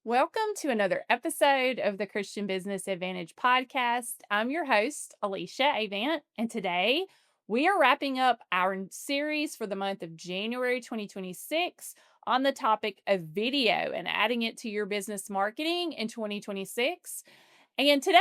Welcome to another episode of the Christian Business Advantage podcast. I'm your host, Alicia Avant, and today we are wrapping up our series for the month of January 2026 on the topic of video and adding it to your business marketing in 2026. And today,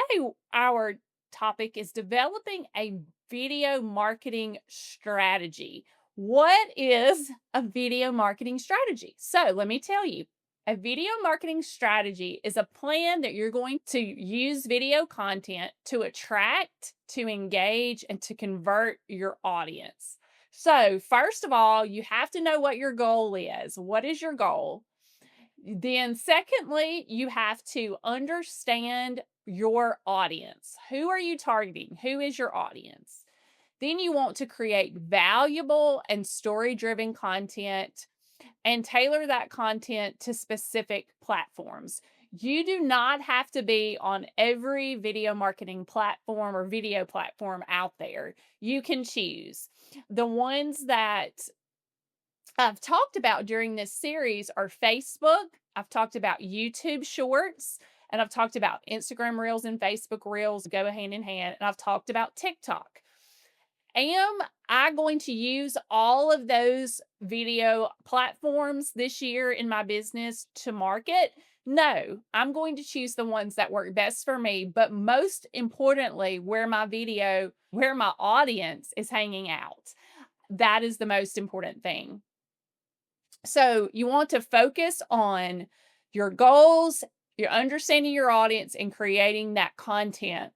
our topic is developing a video marketing strategy. What is a video marketing strategy? So, let me tell you. A video marketing strategy is a plan that you're going to use video content to attract, to engage, and to convert your audience. So, first of all, you have to know what your goal is. What is your goal? Then, secondly, you have to understand your audience. Who are you targeting? Who is your audience? Then you want to create valuable and story driven content and tailor that content to specific platforms. You do not have to be on every video marketing platform or video platform out there. You can choose. The ones that I've talked about during this series are Facebook. I've talked about YouTube Shorts, and I've talked about Instagram Reels and Facebook Reels go hand in hand, and I've talked about TikTok. Am I going to use all of those video platforms this year in my business to market? No, I'm going to choose the ones that work best for me, but most importantly, where my audience is hanging out. That is the most important thing. So you want to focus on your goals, your understanding your audience, and creating that content.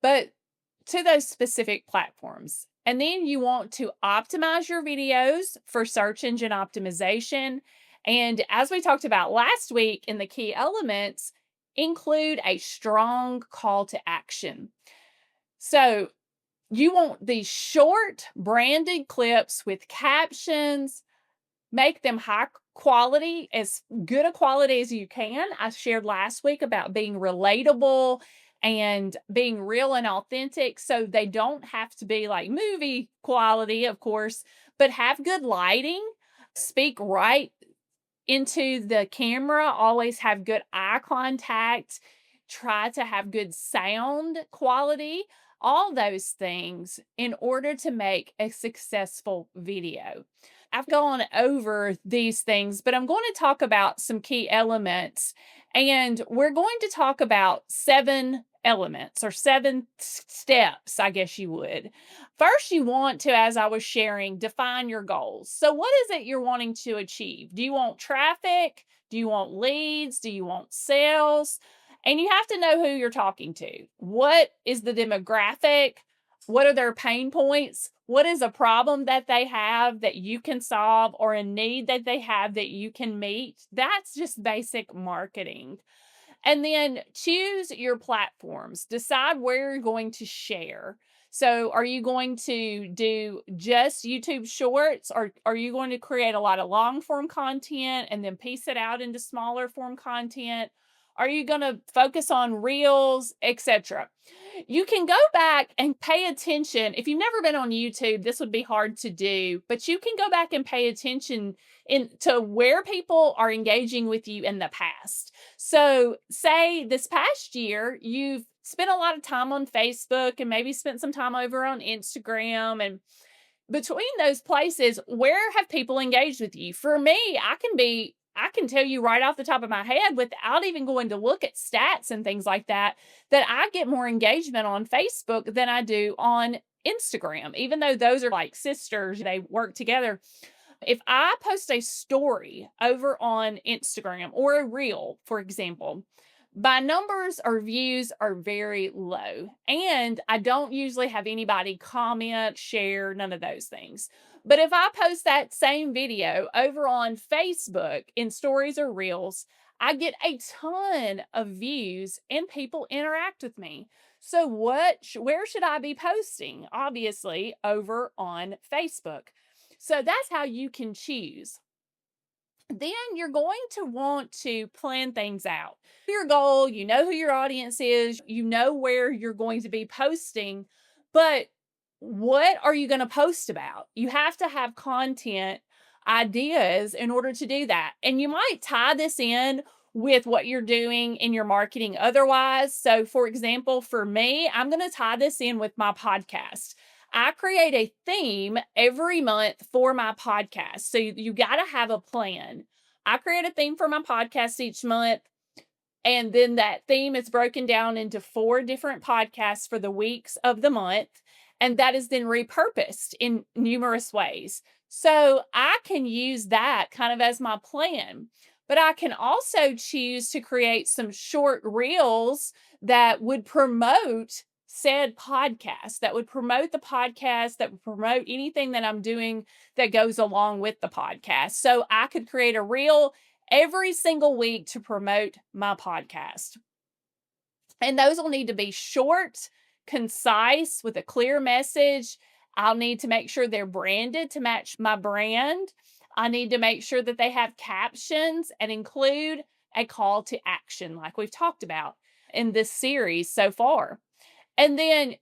But to those specific platforms. And then you want to optimize your videos for search engine optimization. And as we talked about last week in the key elements, include a strong call to action. So you want these short branded clips with captions, make them high quality, as good a quality as you can. I shared last week about being relatable and being real and authentic. So they don't have to be like movie quality, of course, but have good lighting, speak right into the camera, always have good eye contact, try to have good sound quality, all those things in order to make a successful video. I've gone over these things, but I'm going to talk about some key elements. And we're going to talk about 7 elements or 7 steps, I guess you would. First, you want to, as I was sharing, define your goals. So, what is it you're wanting to achieve? Do you want traffic? Do you want leads? Do you want sales? And you have to know who you're talking to. What is the demographic? What are their pain points? What is a problem that they have that you can solve, or a need that they have that you can meet? That's just basic marketing. And then choose your platforms. Decide where you're going to share. So, are you going to do just YouTube Shorts, or are you going to create a lot of long form content and then piece it out into smaller form content? Are you going to focus on reels, etc.? You can go back and pay attention. If you've never been on YouTube, this would be hard to do, but you can go back and pay attention to where people are engaging with you in the past. So, say this past year, you've spent a lot of time on Facebook and maybe spent some time over on Instagram, and between those places, where have people engaged with you? For me, I can tell you right off the top of my head without even going to look at stats and things like that, that I get more engagement on Facebook than I do on Instagram, even though those are like sisters, they work together. If I post a story over on Instagram or a reel, for example, my numbers or views are very low. And I don't usually have anybody comment, share, none of those things. But if I post that same video over on Facebook in stories or reels, I get a ton of views and people interact with me. So where should I be posting? Obviously, over on Facebook. So that's how you can choose. Then you're going to want to plan things out. Your goal, you know who your audience is, you know where you're going to be posting, but what are you going to post about? You have to have content ideas in order to do that. And you might tie this in with what you're doing in your marketing otherwise. So, for example, for me, I'm going to tie this in with my podcast. I create a theme every month for my podcast. So, you got to have a plan. I create a theme for my podcast each month. And then that theme is broken down into 4 different podcasts for the weeks of the month. And that is then repurposed in numerous ways. So I can use that kind of as my plan. But I can also choose to create some short reels that would promote said podcast, that would promote the podcast, that would promote anything that I'm doing that goes along with the podcast. So I could create a reel every single week to promote my podcast. And those will need to be short, concise, with a clear message. I'll need to make sure they're branded to match my brand. I need to make sure that they have captions and include a call to action, like we've talked about in this series so far. And then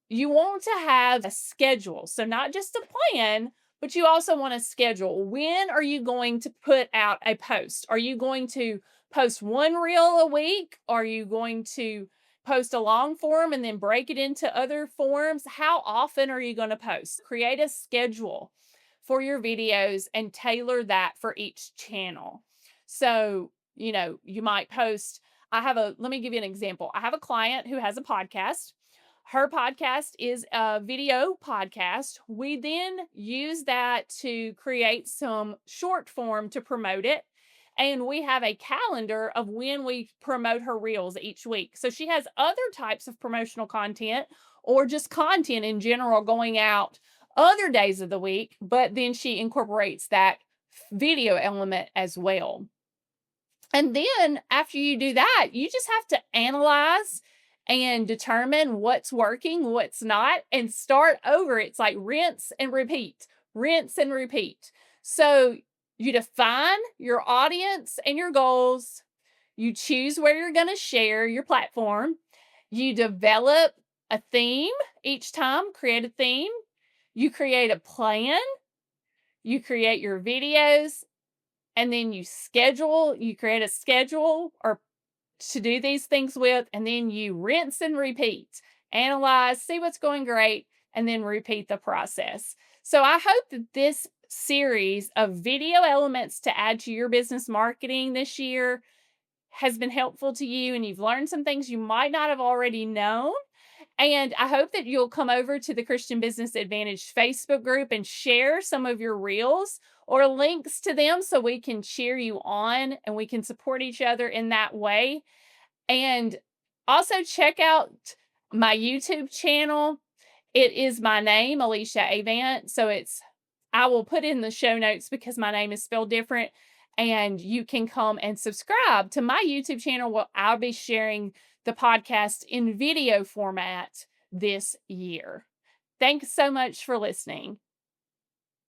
you want to have a schedule. So, not just a plan, but you also want to schedule. When are you going to put out a post? Are you going to post one reel a week? Are you going to post a long form and then break it into other forms? How often are you going to post? Create a schedule for your videos and tailor that for each channel. So, you might post. Let me give you an example. I have a client who has a podcast. Her podcast is a video podcast. We then use that to create some short form to promote it. And we have a calendar of when we promote her reels each week. So she has other types of promotional content or just content in general going out other days of the week, but then she incorporates that video element as well. And then after you do that, you just have to analyze and determine what's working, what's not, and start over. It's like rinse and repeat, rinse and repeat. So you define your audience and your goals. You choose where you're going to share your platform. You develop a theme each time, create a theme. You create a plan. You create your videos. And then you create a schedule or to do these things with, and then you rinse and repeat, analyze, see what's going great, and then repeat the process. So I hope that this series of video elements to add to your business marketing this year has been helpful to you and you've learned some things you might not have already known. And I hope that you'll come over to the Christian Business Advantage Facebook group and share some of your reels or links to them so we can cheer you on and we can support each other in that way. And also check out my YouTube channel. It is my name, Alicia Avant. So I will put in the show notes because my name is spelled different. And you can come and subscribe to my YouTube channel where I'll be sharing the podcast in video format this year. Thanks so much for listening.